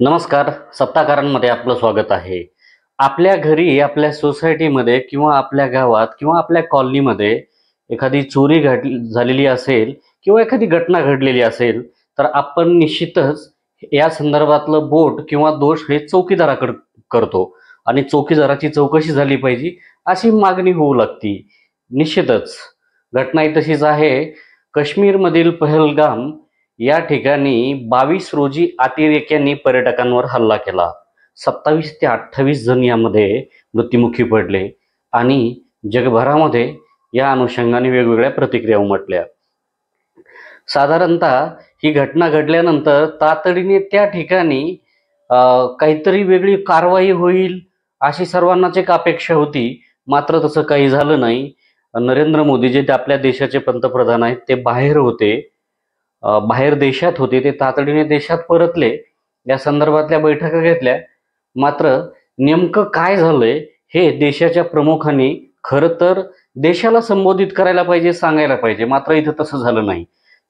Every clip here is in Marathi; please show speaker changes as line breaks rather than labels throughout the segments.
नमस्कार. सत्ताकारांमध्ये आपलं स्वागत आहे. आपल्या घरी, आपल्या सोसायटीमध्ये किंवा आपल्या गावात किंवा आपल्या कॉलनीमध्ये एखादी चोरी झालेली असेल किंवा एखादी घटना घडलेली असेल, तर आपण निश्चितच या संदर्भातलं बोट किंवा दोष हे चौकीदाराकडे करतो आणि चौकीदाराची चौकशी झाली पाहिजे, अशी मागणी होऊ लागती. निश्चितच घटनाही तशीच आहे. काश्मीरमधील पहलगाम या ठिकाणी 22 रोजी अतिरेक्यांनी पर्यटकांवर हल्ला केला. 27 ते 28 जण यामध्ये मृत्युमुखी पडले आणि जगभरामध्ये या अनुषंगाने वेगवेगळ्या प्रतिक्रिया उमटल्या. साधारणतः ही घटना घडल्यानंतर तातडीने त्या ठिकाणी काहीतरी वेगळी कारवाई होईल अशी सर्वांनाच एक अपेक्षा होती. मात्र तसं काही झालं नाही. नरेंद्र मोदी जे आपल्या देशाचे पंतप्रधान आहेत ते बाहेर होते. बाहेर देशात होते. ते तातडीने देशात परतले. या संदर्भातल्या बैठका घेतल्या. मात्र नेमकं काय झालंय हे देशाच्या प्रमुखांनी खरं तर देशाला संबोधित करायला पाहिजे, सांगायला पाहिजे. मात्र इथं तसं झालं नाही.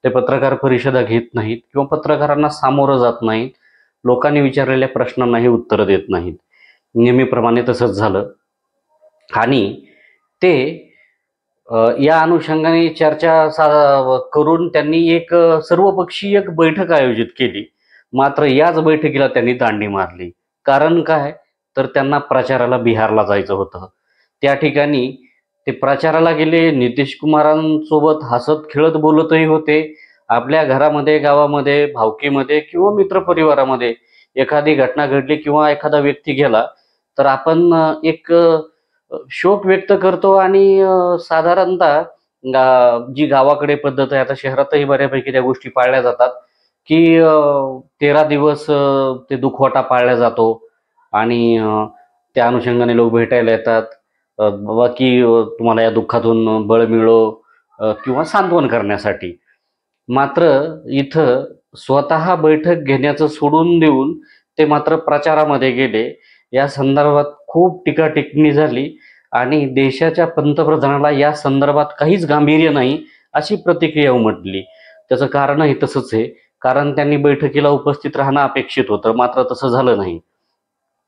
ते पत्रकार परिषदा घेत नाहीत किंवा पत्रकारांना सामोरं जात नाहीत. लोकांनी विचारलेल्या प्रश्नांनाही उत्तरं देत नाहीत. नेहमीप्रमाणे तसंच झालं आणि ते या अनुषंगाने चर्चा करून त्यांनी एक सर्वपक्षीय एक बैठक आयोजित केली. मात्र याच बैठकीला त्यांनी दांडी मारली. कारण काय? तर त्यांना प्रचाराला बिहारला जायचं होतं. त्या ठिकाणी ते प्रचाराला गेले. नितीश कुमारांसोबत हसत खेळत बोलतही होते. आपल्या घरामध्ये, गावामध्ये, भावकीमध्ये किंवा मित्रपरिवारामध्ये एखादी घटना घडली किंवा एखादा व्यक्ती गेला तर आपण एक शोक व्यक्त करतो आणि साधारणतः जी गावाकडे पद्धत आहे, आता शहरातही बऱ्यापैकी त्या गोष्टी पाळल्या जातात, की 13 दिवस ते दुखवटा पाळला जातो आणि त्या अनुषंगाने लोक भेटायला येतात. बाबा की तुम्हाला या दुःखातून बळ मिळो किंवा सांत्वन करण्यासाठी. मात्र इथं स्वतः बैठक घेण्याचं सोडून देऊन ते मात्र प्रचारामध्ये गेले. या संदर्भात खूप टीका-टिप्पणी झाली आणि देशाच्या पंतप्रधानाला या संदर्भात काहीच गांभीर्य नाही, अशी प्रतिक्रिया उमटली. त्याचं कारणही तसंच आहे. कारण त्यांनी बैठकीला उपस्थित राहणं अपेक्षित होतं. मात्र तसं झालं नाही.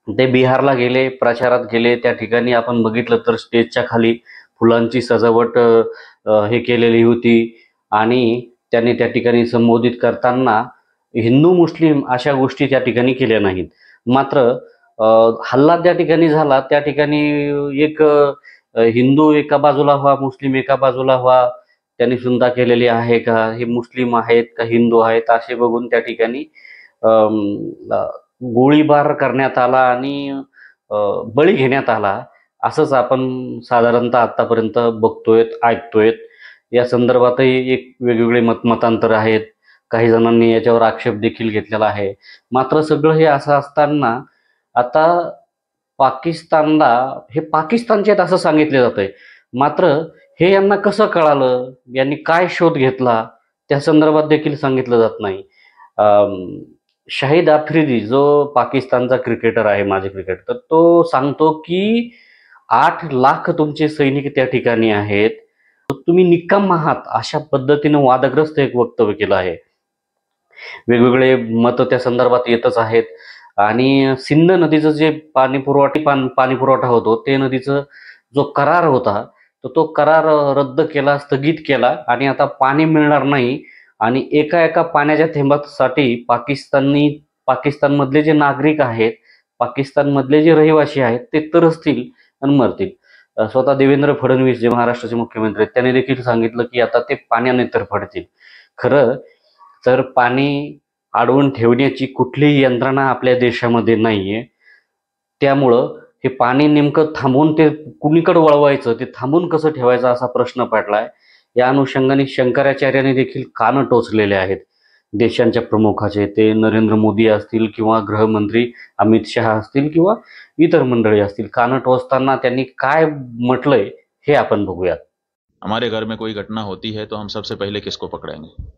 ते बिहारला गेले, प्रचारात गेले. त्या ठिकाणी आपण बघितलं तर स्टेजच्या खाली फुलांची सजावट हे केलेली होती आणि त्यांनी त्या ठिकाणी संबोधित करताना हिंदू मुस्लिम अशा गोष्टी त्या ठिकाणी केल्या नाहीत. मात्र हल्ला त्या ठिकाणी झाला. त्या ठिकाणी एक हिंदू एका बाजूला व्हा, मुस्लिम एका बाजूला व्हा. त्यांनी सुद्धा केलेली आहे का? हे मुस्लिम आहेत का हिंदू आहेत? असे बघून त्या ठिकाणी गोळीबार करण्यात आला आणि बळी घेण्यात आला. असंच आपण साधारणतः आतापर्यंत बघतोय, ऐकतोय. या संदर्भातही एक वेगवेगळे मतांतर आहेत. काही जणांनी याच्यावर आक्षेप देखील घेतलेला आहे. मात्र सगळं हे असं असताना आता पाकिस्तानला हे पाकिस्तानचे आहेत असं सांगितलं जातंय. मात्र हे यांना कसं कळालं? यांनी काय शोध घेतला? त्या संदर्भात देखील सांगितलं जात नाही. शाहिद आफ्रिदी जो पाकिस्तानचा क्रिकेटर आहे, माजी क्रिकेटर, तर तो सांगतो की 8 लाख तुमचे सैनिक त्या ठिकाणी आहेत. तुम्ही निक्कम आहात, अशा पद्धतीनं वादग्रस्त एक वक्तव्य केलं आहे. वेगवेगळे मतं त्या संदर्भात येतच आहेत आणि सिंध नदीचं जे पाणी पुरवठा होतो, ते नदीचं जो करार होता, तर तो करार रद्द केला, स्थगित केला आणि आता पाणी मिळणार नाही आणि एका एका पाण्याच्या थेंबासाठी पाकिस्तानमधले जे नागरिक आहेत, पाकिस्तानमधले जे रहिवासी आहेत, ते तरसतील आणि मरतील. स्वतः देवेंद्र फडणवीस जे महाराष्ट्राचे मुख्यमंत्री आहेत, त्यांनी देखील सांगितलं की आता ते पाण्याने तरफडतील. खरं तर पाणी अडवून ठेवण्याची कुठलीही यंत्रणा आपल्या देशामध्ये नाहीये. त्यामुळं हे पाणी नेमकं थांबवून ते कुणीकडे वळवायचं, ते थांबून कसं ठेवायचं असा प्रश्न पडलाय. या अनुषंगाने शंकराचार्याने देखील कान टोचलेले आहेत देशांच्या प्रमुखाचे. ते नरेंद्र मोदी असतील किंवा गृहमंत्री अमित शहा असतील किंवा इतर मंडळी असतील. कान टोचताना त्यांनी काय म्हटलंय हे आपण बघूयात.
हमारे घर में कोई घटना होती है तो हम सबसे पहले किसको पकड़ेंगे?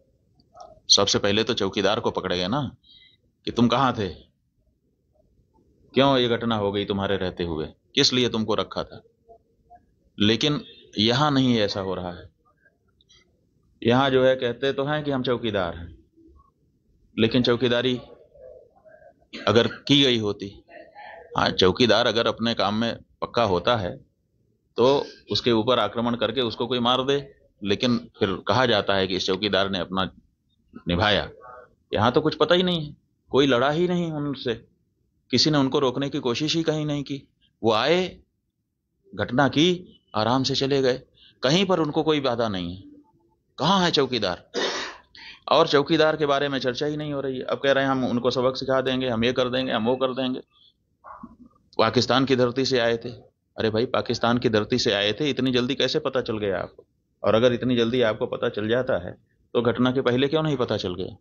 सबसे पहले तो चौकीदार को पकड़ेंगे ना, कि तुम कहाँ थे, क्यों ये घटना हो गई तुम्हारे रहते हुए, किस लिए तुमको रखा था। लेकिन यहां नहीं ऐसा हो रहा है। यहां जो है कहते तो हैं कि हम चौकीदार हैं, लेकिन चौकीदारी अगर की गई होती। हाँ, चौकीदार अगर अपने काम में पक्का होता है तो उसके ऊपर आक्रमण करके उसको कोई मार दे, लेकिन फिर कहा जाता है कि इस चौकीदार ने अपना निभाया। यहाँ तो कुछ पता ही नहीं है, कोई लड़ा ही नहीं उनसे, किसी ने उनको रोकने की कोशिश ही कहीं नहीं की। वो आए, घटना की, आराम से चले गए, कहीं पर उनको कोई बाधा नहीं है। कहाँ है चौकीदार? और चौकीदार के बारे में चर्चा ही नहीं हो रही है। अब कह रहे हैं हम उनको सबक सिखा देंगे, हम ये कर देंगे, हम वो कर देंगे। पाकिस्तान की धरती से आए थे। अरे भाई, पाकिस्तान की धरती से आए थे, इतनी जल्दी कैसे पता चल गया आपको? और अगर इतनी जल्दी आपको पता चल जाता है तो घटना के पहले क्यों नहीं पता चल गया?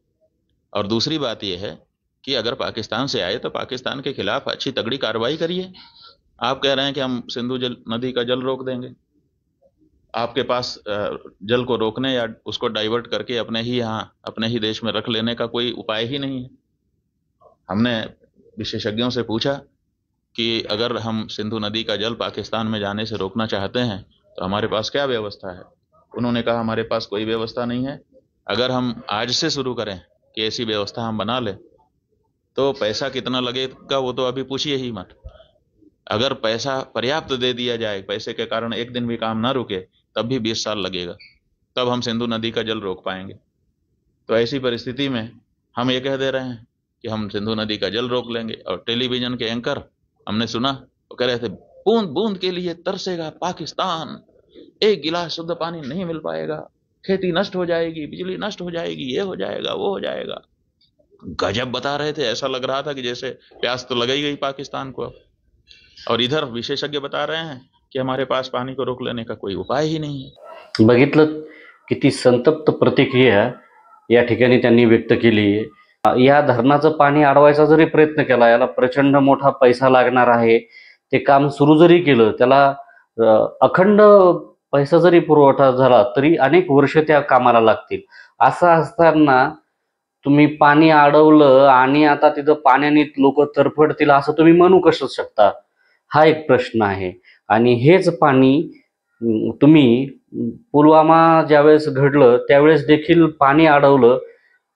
और दूसरी बात यह है कि अगर पाकिस्तान से आए तो पाकिस्तान के खिलाफ अच्छी तगड़ी कार्रवाई करिए। आप कह रहे हैं कि हम सिंधु नदी का जल रोक देंगे। आपके पास जल को रोकने या उसको डाइवर्ट करके अपने ही यहाँ, अपने ही देश में रख लेने का कोई उपाय ही नहीं है। हमने विशेषज्ञों से पूछा कि अगर हम सिंधु नदी का जल पाकिस्तान में जाने से रोकना चाहते हैं तो हमारे पास क्या व्यवस्था है? उन्होंने कहा हमारे पास कोई व्यवस्था नहीं है। अगर हम आज से शुरू करें कि ऐसी व्यवस्था हम बना लें तो पैसा कितना लगेगा वो तो अभी पूछिए ही मत। अगर पैसा पर्याप्त दे दिया जाए, पैसे के कारण एक दिन भी काम ना रुके, तब भी 20 साल लगेगा, तब हम सिंधु नदी का जल रोक पाएंगे। तो ऐसी परिस्थिति में हम ये कह दे रहे हैं कि हम सिंधु नदी का जल रोक लेंगे। और टेलीविजन के एंकर हमने सुना, वो कह रहे थे बूंद बूंद के लिए तरसेगा पाकिस्तान, एक गिलास शुद्ध पानी नहीं मिल पाएगा, खेती नष्ट हो जाएगी, बिजली नष्ट हो जाएगी, ये हो जाएगा, वो हो जाएगा। गजब बता रहे थे, ऐसा लग रहा था कि जैसे प्यास तो लग ही गई पाकिस्तान को अब। और इधर विशेषज्ञ बता रहे हैं की हमारे पास पानी को रोक लेने का कोई उपाय ही नहीं है।
बघितलं किती संतप्त प्रतिक्रिया या ठिकाणी त्यांनी व्यक्त केली आहे। या धरणाचं पाणी अडवायचा जरी प्रयत्न केला, याला प्रचंड मोठा पैसा लागणार आहे, ते काम सुरू जरी केलं, त्याला अखंड पैसा जरी पुरवठा झाला तरी अनेक वर्ष त्या कामाला लागतील। असं असताना तुम्ही पाणी अडवलं आणि आता तिथं पाण्याने लोक तरफडतील असं तुम्ही म्हणू कसं शकता? हा एक प्रश्न आहे। आणि हेच पाणी तुम्ही पुलवामा ज्यावेळेस घडलं त्यावेळेस देखील पाणी अडवलं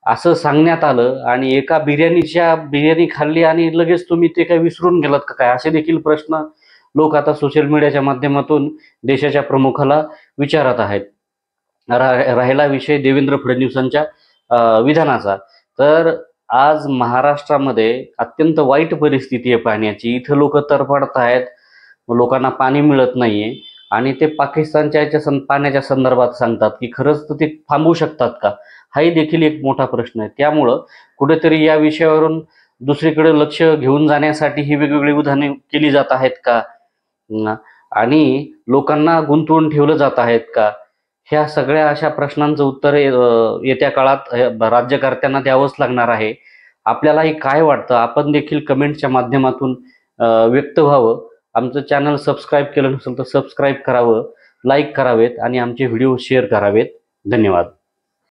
असं सांगण्यात आलं आणि एका बिर्याणी खाल्ली आणि लगेच तुम्ही ते काय विसरून गेलात का काय? असे देखील प्रश्न लोक आता सोशल मीडियाच्या माध्यमातून देशाच्या प्रमुखाला विचारत आहेत। राहिला विषय देवेंद्र फडणवीसांच्या विधानाचा, तर आज महाराष्ट्रामध्ये अत्यंत वाईट परिस्थिती आहे पाण्याची। इथं लोक तरफडत आहेत, लोकांना पाणी मिळत नाहीये आणि ते पाकिस्तानच्या पाण्याच्या संदर्भात सांगतात की खरंच तर ते थांबवू शकतात का? हाही देखील एक मोठा प्रश्न आहे। त्यामुळं कुठेतरी या विषयावरून दुसरीकडे लक्ष घेऊन जाण्यासाठी ही वेगवेगळी विधाने केली जात आहेत का आणि लोकांना गुंतवून ठेवलं जात आहेत का? ह्या सगळ्या अशा प्रश्नांचं उत्तर येत्या काळात राज्यकर्त्यांना द्यावंच लागणार आहे। आपल्यालाही काय वाटतं आपण देखील कमेंटच्या माध्यमातून व्यक्त व्हावं। आमचं चॅनल सबस्क्राईब केलं नसेल तर सबस्क्राईब करावं, लाईक करावेत आणि आमचे व्हिडिओ शेअर करावेत। धन्यवाद।